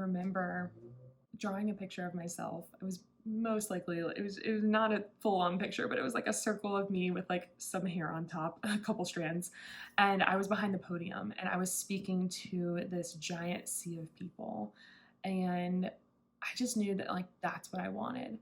remember drawing a picture of myself. It was most likely, it was not a full-on picture, but it was like a circle of me with like some hair on top, a couple strands, and I was behind the podium and I was speaking to this giant sea of people, and I just knew that like that's what I wanted.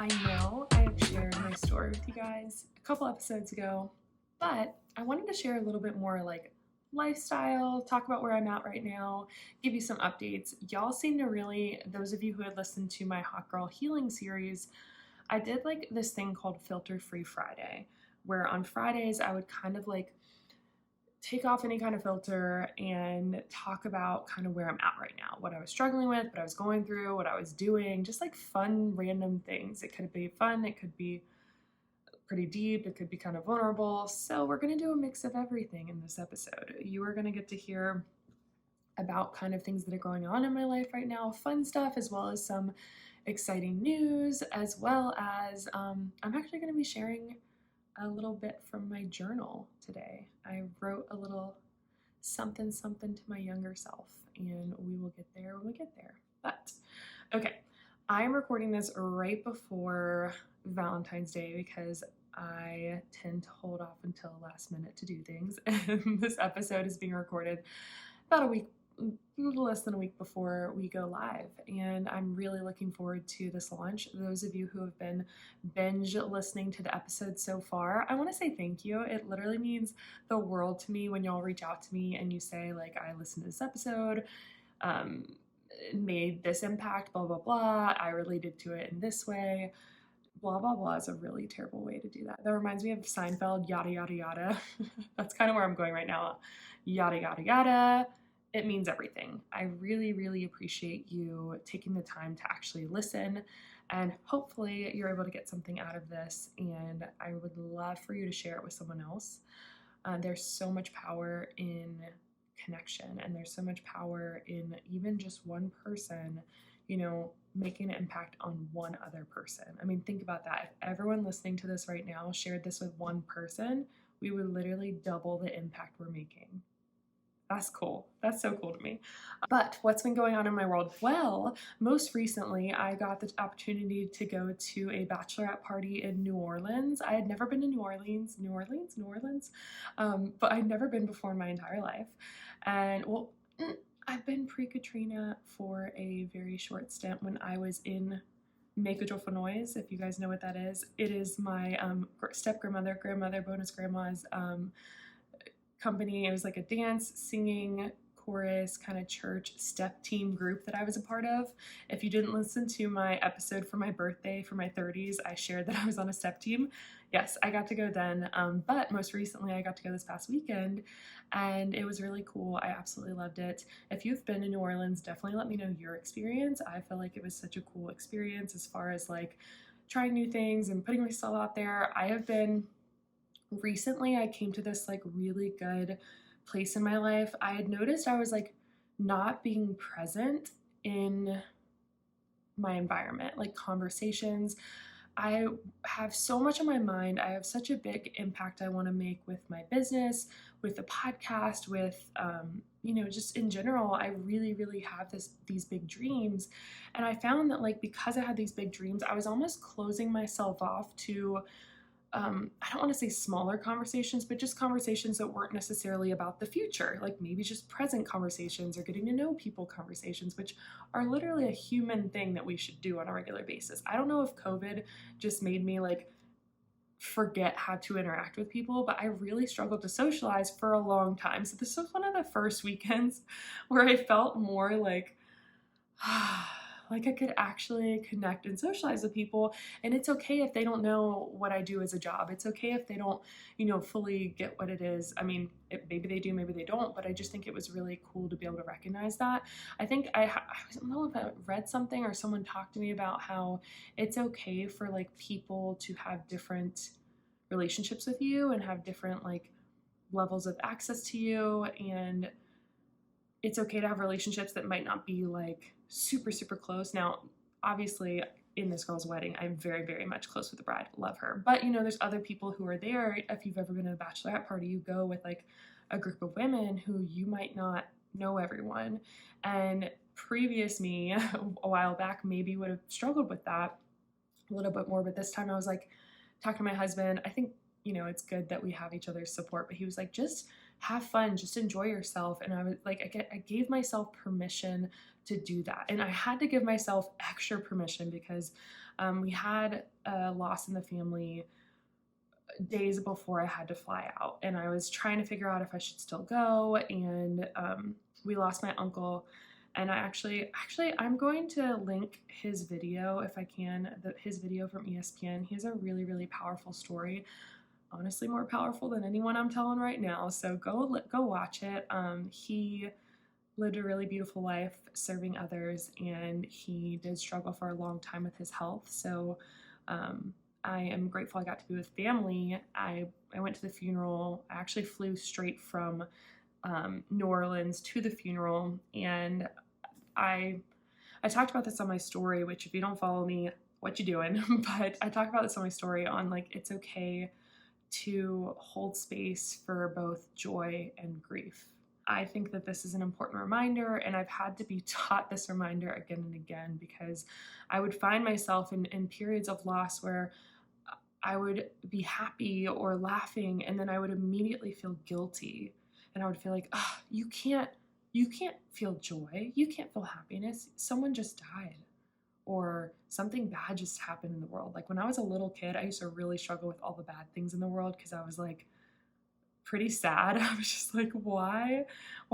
I know I have shared my story with you guys a couple episodes ago, but I wanted to share a little bit more like lifestyle, talk about where I'm at right now, give you some updates. Y'all seem to really, those of you who had listened to my Hot Girl Healing series, I did like this thing called Filter Free Friday, where on Fridays I would kind of like take off any kind of filter and talk about kind of where I'm at right now, what I was struggling with, what I was going through, what I was doing, just like fun, random things. It could be fun, it could be pretty deep, it could be kind of vulnerable. So we're going to do a mix of everything in this episode. You are going to get to hear about kind of things that are going on in my life right now, fun stuff, as well as some exciting news, as well as I'm actually going to be sharing a little bit from my journal today. I wrote a little something to my younger self, and we will get there when we get there. But okay, I'm recording this right before Valentine's Day because I tend to hold off until the last minute to do things, and this episode is being recorded about a week, a little less than a week before we go live, and I'm really looking forward to this launch. Those of you who have been binge listening to the episode so far, I want to say thank you. It literally means the world to me when y'all reach out to me and you say like, I listened to this episode, it made this impact, blah blah blah, I related to it in this way. Blah blah blah is a really terrible way to do that. That reminds me of Seinfeld, yada yada yada. That's kind of where I'm going right now. Yada yada yada. It means everything. I really, really appreciate you taking the time to actually listen, and hopefully you're able to get something out of this, and I would love for you to share it with someone else. There's so much power in connection, and there's so much power in even just one person, making an impact on one other person. I mean, think about that. If everyone listening to this right now shared this with one person, we would literally double the impact we're making. That's cool. That's so cool to me. But what's been going on in my world? Well, most recently, I got the opportunity to go to a bachelorette party in New Orleans. I had never been to New Orleans, but I'd never been before in my entire life. And well, I've been pre-Katrina for a very short stint when I was in Make a Joyful Noise, if you guys know what that is. It is my step-grandmother, bonus grandma's company. It was like a dance, singing, chorus, kind of church step team group that I was a part of. If you didn't listen to my episode for my birthday for my 30s, I shared that I was on a step team. Yes, I got to go then, but most recently I got to go this past weekend, and it was really cool. I absolutely loved it. If you've been to New Orleans, definitely let me know your experience. I feel like it was such a cool experience as far as like trying new things and putting myself out there. Recently I came to this like really good place in my life. I had noticed I was like not being present in my environment, like conversations. I have so much on my mind. I have such a big impact I want to make with my business, with the podcast, with just in general. I really, really have these big dreams, and I found that like because I had these big dreams, I was almost closing myself off to I don't want to say smaller conversations, but just conversations that weren't necessarily about the future, like maybe just present conversations or getting to know people conversations, which are literally a human thing that we should do on a regular basis. I don't know if COVID just made me like forget how to interact with people, but I really struggled to socialize for a long time. So this was one of the first weekends where I felt more like like I could actually connect and socialize with people. And it's okay if they don't know what I do as a job. It's okay if they don't, fully get what it is. I mean, maybe they do, maybe they don't, but I just think it was really cool to be able to recognize that. I think I don't know if I read something or someone talked to me about how it's okay for like people to have different relationships with you and have different like levels of access to you, and it's okay to have relationships that might not be like super, super close. Now, obviously, in this girl's wedding. I'm very, very much close with the bride. Love her. But, you know, there's other people who are there. If you've ever been to a bachelorette party, you go with like a group of women who you might not know everyone. And previous me, a while back, maybe would have struggled with that a little bit more. But this time I was like, talking to my husband, I think, you know, it's good that we have each other's support. But he was like, just have fun, just enjoy yourself. And I was like, I gave myself permission to do that. And I had to give myself extra permission because we had a loss in the family days before I had to fly out. And I was trying to figure out if I should still go. And we lost my uncle. And I'm going to link his video, if I can, his video from ESPN. He has a really, really powerful story. Honestly, more powerful than anyone I'm telling right now. So go watch it. He lived a really beautiful life serving others, and he did struggle for a long time with his health. So I am grateful I got to be with family. I went to the funeral. I actually flew straight from New Orleans to the funeral, and I talked about this on my story, which if you don't follow me, what you doing? But I talked about this on my story on like, it's okay to hold space for both joy and grief. I think that this is an important reminder, and I've had to be taught this reminder again and again because I would find myself in periods of loss where I would be happy or laughing, and then I would immediately feel guilty, and I would feel like, oh, you can't feel joy, you can't feel happiness, someone just died, or something bad just happened in the world. Like when I was a little kid, I used to really struggle with all the bad things in the world because I was like pretty sad. I was just like, why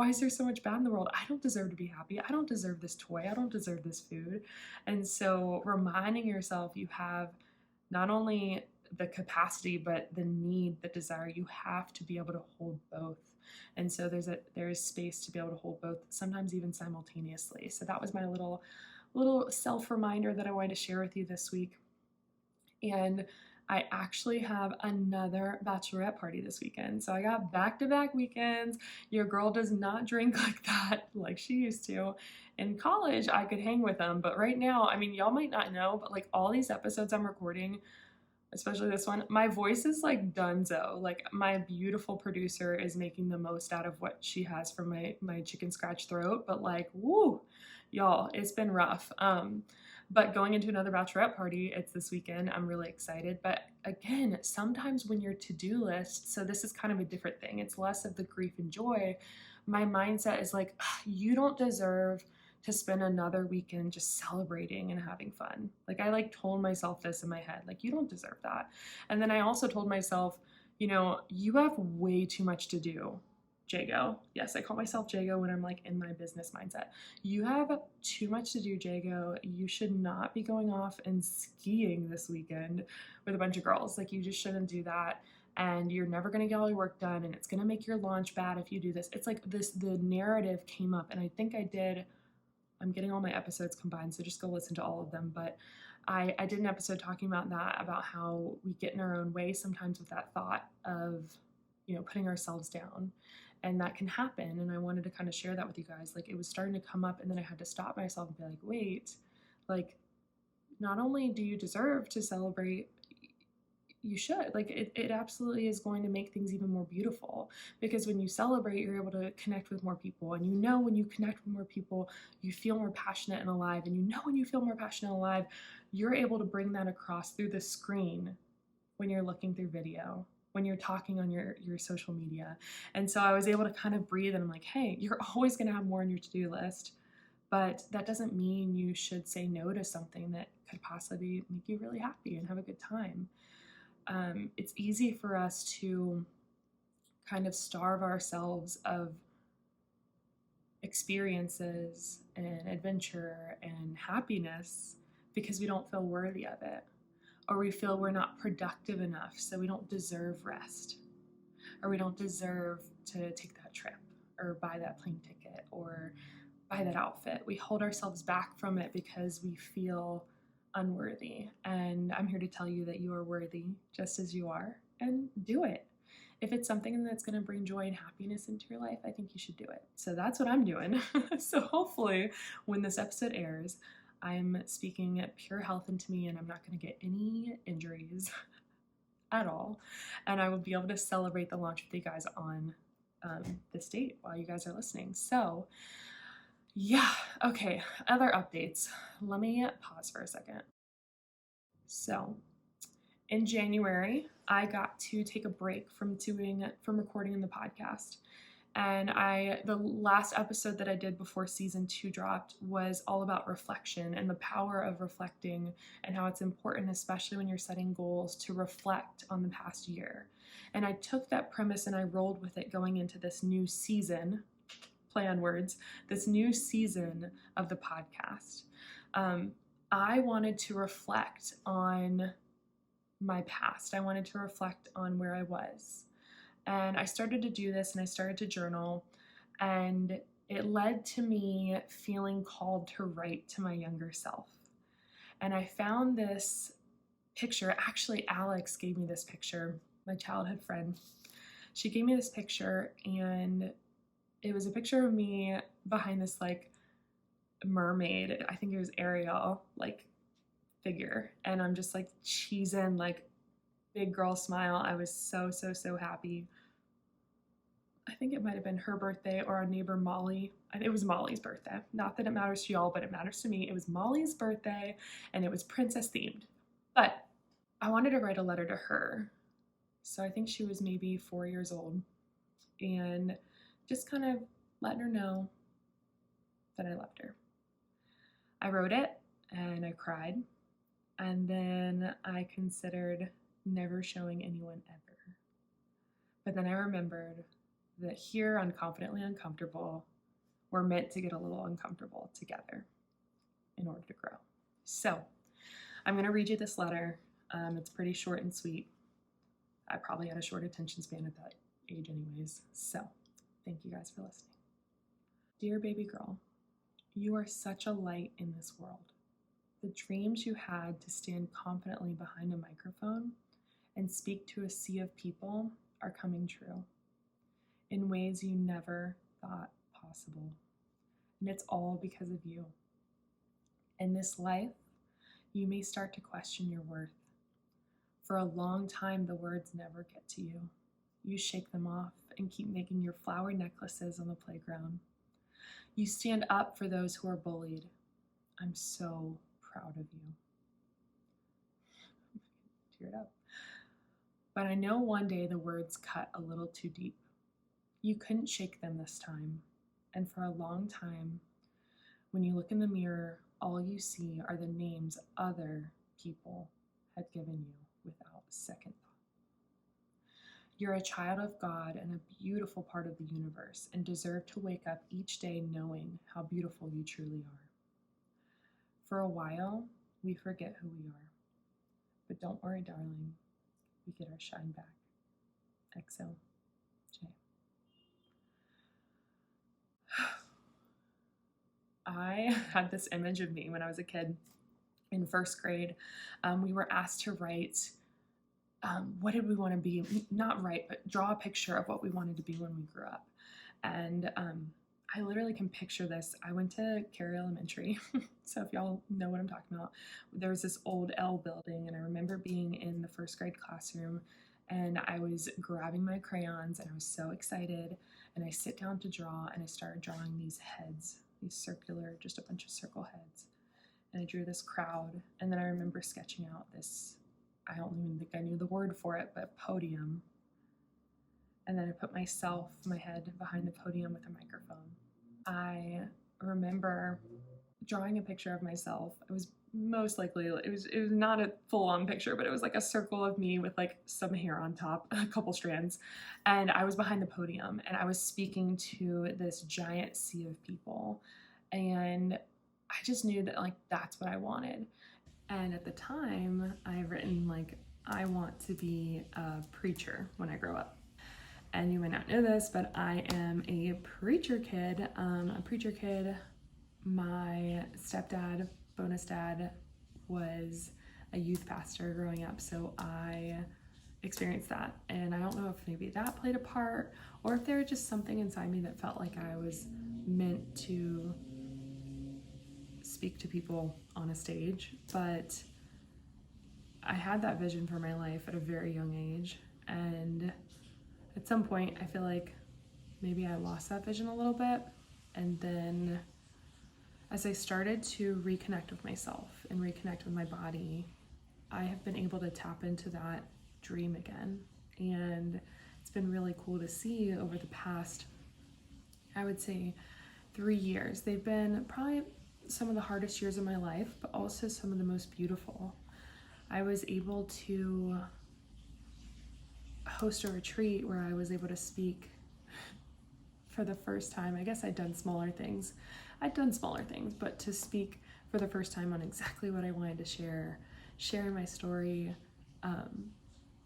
is there so much bad in the world? I don't deserve to be happy. I don't deserve this toy. I don't deserve this food. And so reminding yourself you have not only the capacity, but the need, the desire, you have to be able to hold both. And so there is space to be able to hold both, sometimes even simultaneously. So that was my little self reminder that I wanted to share with you this week. And I actually have another bachelorette party this weekend. So I got back-to-back weekends. Your girl does not drink like that like she used to. In college, I could hang with them. But right now, I mean, y'all might not know, but like all these episodes I'm recording, especially this one, my voice is like donezo. Like my beautiful producer is making the most out of what she has for my chicken scratch throat. But like, woo, y'all, it's been rough. But going into another bachelorette party, it's this weekend. I'm really excited. But again, sometimes when your to-do list, so this is kind of a different thing. It's less of the grief and joy. My mindset is like, you don't deserve to spend another weekend just celebrating and having fun. Like I like told myself this in my head, like you don't deserve that. And then I also told myself, you know, you have way too much to do. Jago. Yes, I call myself Jago when I'm like in my business mindset. You have too much to do, Jago. You should not be going off and skiing this weekend with a bunch of girls. Like you just shouldn't do that. And you're never going to get all your work done. And it's going to make your launch bad if you do this. It's like the narrative came up, and I think I'm getting all my episodes combined, so just go listen to all of them. But I did an episode talking about that, about how we get in our own way sometimes with that thought of, you know, putting ourselves down. And that can happen. And I wanted to kind of share that with you guys. Like it was starting to come up, and then I had to stop myself and be like, wait, like not only do you deserve to celebrate, you should. Like it absolutely is going to make things even more beautiful, because when you celebrate, you're able to connect with more people. And you know, when you connect with more people, you feel more passionate and alive. And you know, when you feel more passionate and alive, you're able to bring that across through the screen when you're looking through video, when you're talking on your social media. And so I was able to kind of breathe, and I'm like, hey, you're always going to have more on your to-do list, but that doesn't mean you should say no to something that could possibly make you really happy and have a good time. It's easy for us to kind of starve ourselves of experiences and adventure and happiness because we don't feel worthy of it, or we feel we're not productive enough, so we don't deserve rest, or we don't deserve to take that trip or buy that plane ticket or buy that outfit. We hold ourselves back from it because we feel unworthy. And I'm here to tell you that you are worthy just as you are, and do it. If it's something that's going to bring joy and happiness into your life, I think you should do it. So that's what I'm doing. So hopefully when this episode airs, I'm speaking pure health into me, and I'm not going to get any injuries at all. And I will be able to celebrate the launch with you guys on this date while you guys are listening. So yeah, okay, other updates. Let me pause for a second. So in January, I got to take a break from recording the podcast. And the last episode that I did before season 2 dropped was all about reflection and the power of reflecting, and how it's important, especially when you're setting goals, to reflect on the past year. And I took that premise and I rolled with it going into this new season, play on words, this new season of the podcast. I wanted to reflect on my past. I wanted to reflect on where I was. And I started to do this and I started to journal, and it led to me feeling called to write to my younger self. And I found this picture. Actually, Alex gave me this picture, my childhood friend. She gave me this picture, and it was a picture of me behind this like mermaid, I think it was Ariel, like figure. And I'm just like cheesing, like big girl smile. I was so happy. I think it might have been her birthday or our neighbor Molly. It was Molly's birthday. Not that it matters to y'all, but it matters to me. It was Molly's birthday and it was princess themed. But I wanted to write a letter to her. So I think she was maybe 4 years old, and just kind of letting her know that I loved her. I wrote it and I cried, and then I considered never showing anyone ever. But then I remembered that here on Confidently Uncomfortable, we're meant to get a little uncomfortable together in order to grow. So I'm going to read you this letter. It's pretty short and sweet. I probably had a short attention span at that age anyways. So thank you guys for listening. Dear baby girl, you are such a light in this world. The dreams you had to stand confidently behind a microphone and speak to a sea of people are coming true in ways you never thought possible. And it's all because of you. In this life, you may start to question your worth. For a long time, the words never get to you. You shake them off and keep making your flower necklaces on the playground. You stand up for those who are bullied. I'm so proud of you. Teared up. But I know one day the words cut a little too deep. You couldn't shake them this time. And for a long time, when you look in the mirror, all you see are the names other people had given you without second thought. You're a child of God and a beautiful part of the universe, and deserve to wake up each day knowing how beautiful you truly are. For a while, we forget who we are. But don't worry, darling. We get our shine back. XO, J. I had this image of me when I was a kid in first grade. We were asked to write, what did we want to be? Not write, but draw a picture of what we wanted to be when we grew up. And I literally can picture this. I went to Cary Elementary, so if y'all know what I'm talking about, there was this old L building, and I remember being in the first grade classroom, and I was grabbing my crayons, and I was so excited, and I sit down to draw, and I started drawing these heads, these circular, just a bunch of circle heads, and I drew this crowd, and then I remember sketching out this, I don't even think I knew the word for it, but podium. And then I put myself, my head behind the podium with a microphone. I remember drawing a picture of myself. It was most likely, it was not a full-on picture, but it was like a circle of me with like some hair on top, a couple strands. And I was behind the podium, and I was speaking to this giant sea of people. And I just knew that like that's what I wanted. And at the time, I had written like, I want to be a preacher when I grow up. And you might not know this, but I am a preacher kid. My stepdad, bonus dad, was a youth pastor growing up, so I experienced that. And I don't know if maybe that played a part, or if there was just something inside me that felt like I was meant to speak to people on a stage, but I had that vision for my life at a very young age, and at some point I feel like maybe I lost that vision a little bit. And then as I started to reconnect with myself and reconnect with my body, I have been able to tap into that dream again. And it's been really cool to see over the past, I would say, 3 years. They've been probably some of the hardest years of my life, but also some of the most beautiful. I was able to host a retreat where I was able to speak for the first time. I guess I'd done smaller things, but to speak for the first time on exactly what I wanted to share my story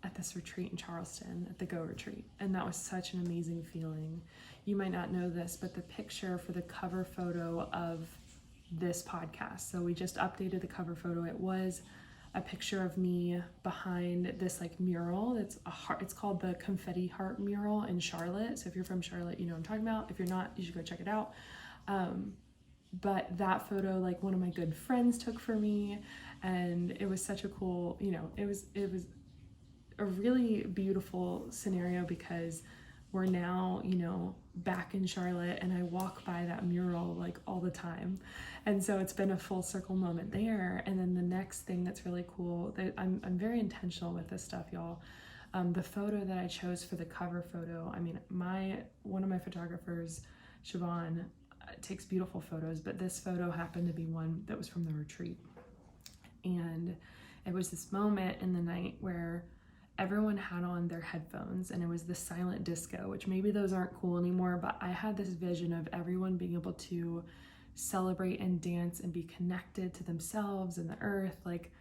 at this retreat in Charleston, at the Go Retreat. And that was such an amazing feeling. You might not know this, but the picture for the cover photo of this podcast, so we just updated the cover photo. It was a picture of me behind this like mural. It's a heart. It's called the Confetti Heart mural in Charlotte. So if you're from Charlotte, you know what I'm talking about. If you're not, you should go check it out. But that photo, like one of my good friends took for me, and it was such a cool, it was a really beautiful scenario because we're now, back in Charlotte, and I walk by that mural like all the time. And so it's been a full circle moment there. And then the next thing that's really cool, that I'm very intentional with this stuff, y'all. The photo that I chose for the cover photo, I mean, one of my photographers, Siobhan, takes beautiful photos, but this photo happened to be one that was from the retreat. And it was this moment in the night where everyone had on their headphones, and it was the silent disco, which maybe those aren't cool anymore, but I had this vision of everyone being able to celebrate and dance and be connected to themselves and the earth, like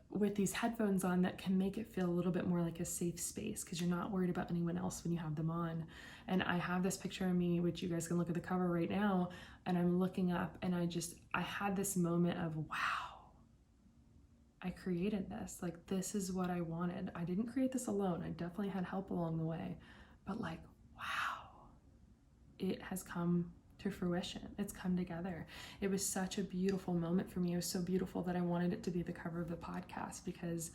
with these headphones on that can make it feel a little bit more like a safe space because you're not worried about anyone else when you have them on. And I have this picture of me, which you guys can look at the cover right now, and I'm looking up, and I had this moment of, wow, I created this. Like, this is what I wanted. I didn't create this alone. I definitely had help along the way, but like, wow, it has come to fruition. It's come together. It was such a beautiful moment for me. It was so beautiful that I wanted it to be the cover of the podcast because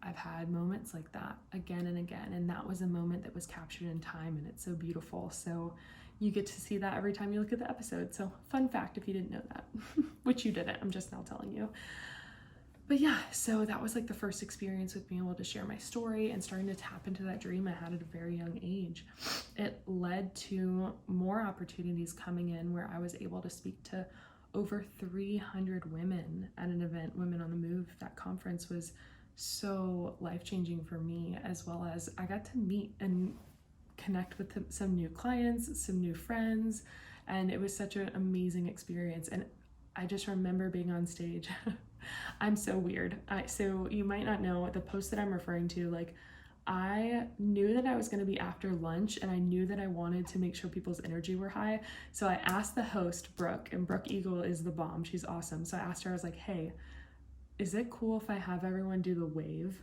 I've had moments like that again and again. And that was a moment that was captured in time, and it's so beautiful. So you get to see that every time you look at the episode. So fun fact, if you didn't know that, which you didn't, I'm just now telling you. But yeah, so that was like the first experience with being able to share my story and starting to tap into that dream I had at a very young age. It led to more opportunities coming in where I was able to speak to over 300 women at an event, Women on the Move. That conference was so life-changing for me, as well as I got to meet and connect with some new clients, some new friends, and it was such an amazing experience. And I just remember being on stage. I'm so weird. So you might not know the post that I'm referring to, like I knew that I was going to be after lunch, and I knew that I wanted to make sure people's energy were high. So I asked the host, Brooke, and Brooke Eagle is the bomb. She's awesome. So I asked her, I was like, hey, is it cool if I have everyone do the wave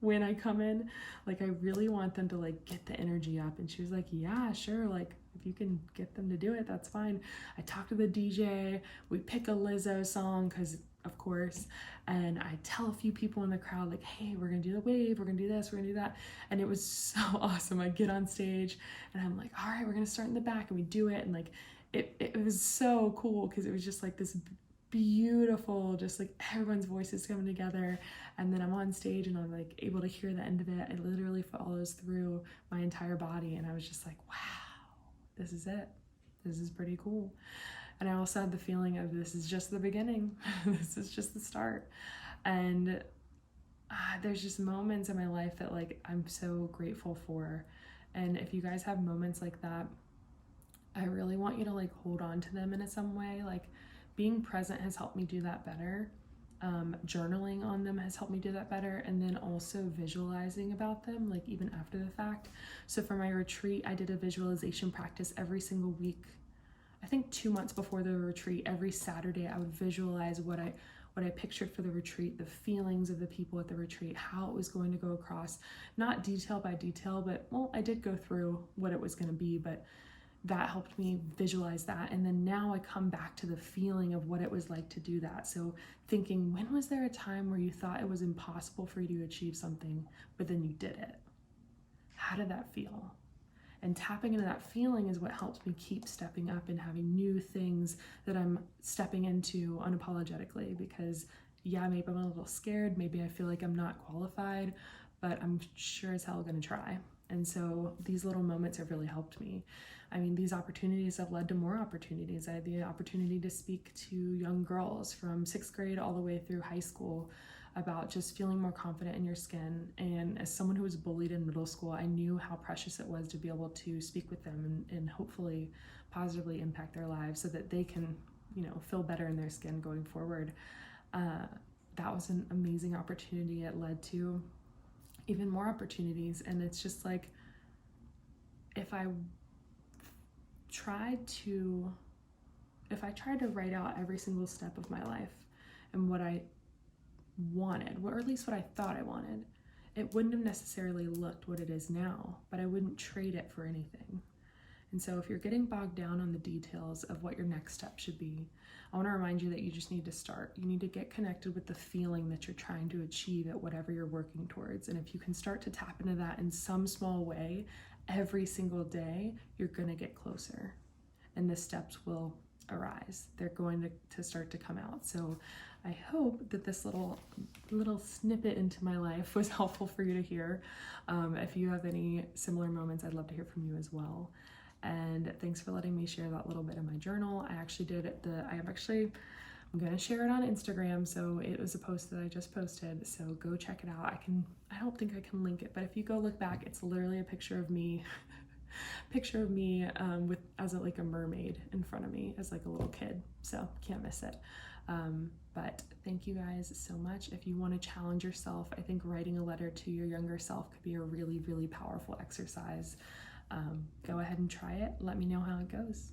when I come in? Like, I really want them to like get the energy up. And she was like, yeah, sure. Like, if you can get them to do it, that's fine. I talked to the DJ. We pick a Lizzo song, because of course, and I tell a few people in the crowd, like, hey, we're gonna do the wave, we're gonna do this, we're gonna do that. And it was so awesome. I get on stage and I'm like, all right, we're gonna start in the back, and we do it. And like, it was so cool because it was just like this beautiful, just like everyone's voices coming together. And then I'm on stage and I'm like able to hear the end of it. It literally follows through my entire body. And I was just like, wow, this is it. This is pretty cool. And I also had the feeling of, this is just the beginning. This is just the start. And there's just moments in my life that like I'm so grateful for. And if you guys have moments like that, I really want you to like hold on to them in some way. Like, being present has helped me do that better. Journaling on them has helped me do that better. And then also visualizing about them, like even after the fact. So for my retreat, I did a visualization practice every single week. I think 2 months before the retreat, every Saturday I would visualize what I pictured for the retreat, the feelings of the people at the retreat, how it was going to go across, not detail by detail, but well, I did go through what it was going to be, but that helped me visualize that. And then now I come back to the feeling of what it was like to do that. So thinking, when was there a time where you thought it was impossible for you to achieve something, but then you did it? How did that feel? And tapping into that feeling is what helps me keep stepping up and having new things that I'm stepping into unapologetically, because yeah, maybe I'm a little scared, maybe I feel like I'm not qualified, but I'm sure as hell gonna try. And so these little moments have really helped me. I mean, these opportunities have led to more opportunities. I had the opportunity to speak to young girls from 6th grade all the way through high school about just feeling more confident in your skin. And as someone who was bullied in middle school, I knew how precious it was to be able to speak with them and hopefully positively impact their lives so that they can, feel better in their skin going forward. That was an amazing opportunity. It led to even more opportunities. And it's just like, if I tried to write out every single step of my life and what I wanted, or at least what I thought I wanted, it wouldn't have necessarily looked what it is now, but I wouldn't trade it for anything. And so if you're getting bogged down on the details of what your next step should be, I want to remind you that you just need to start. You need to get connected with the feeling that you're trying to achieve at whatever you're working towards. And if you can start to tap into that in some small way every single day, you're going to get closer and the steps will arise. They're going to start to come out. So I hope that this little snippet into my life was helpful for you to hear. If you have any similar moments, I'd love to hear from you as well. And thanks for letting me share that little bit of my journal. I'm going to share it on Instagram. So it was a post that I just posted. So go check it out. I don't think I can link it, but if you go look back, it's literally a picture of me with a mermaid in front of me as like a little kid. So can't miss it. But thank you guys so much. If you want to challenge yourself, I think writing a letter to your younger self could be a really, really powerful exercise. Go ahead and try it. Let me know how it goes.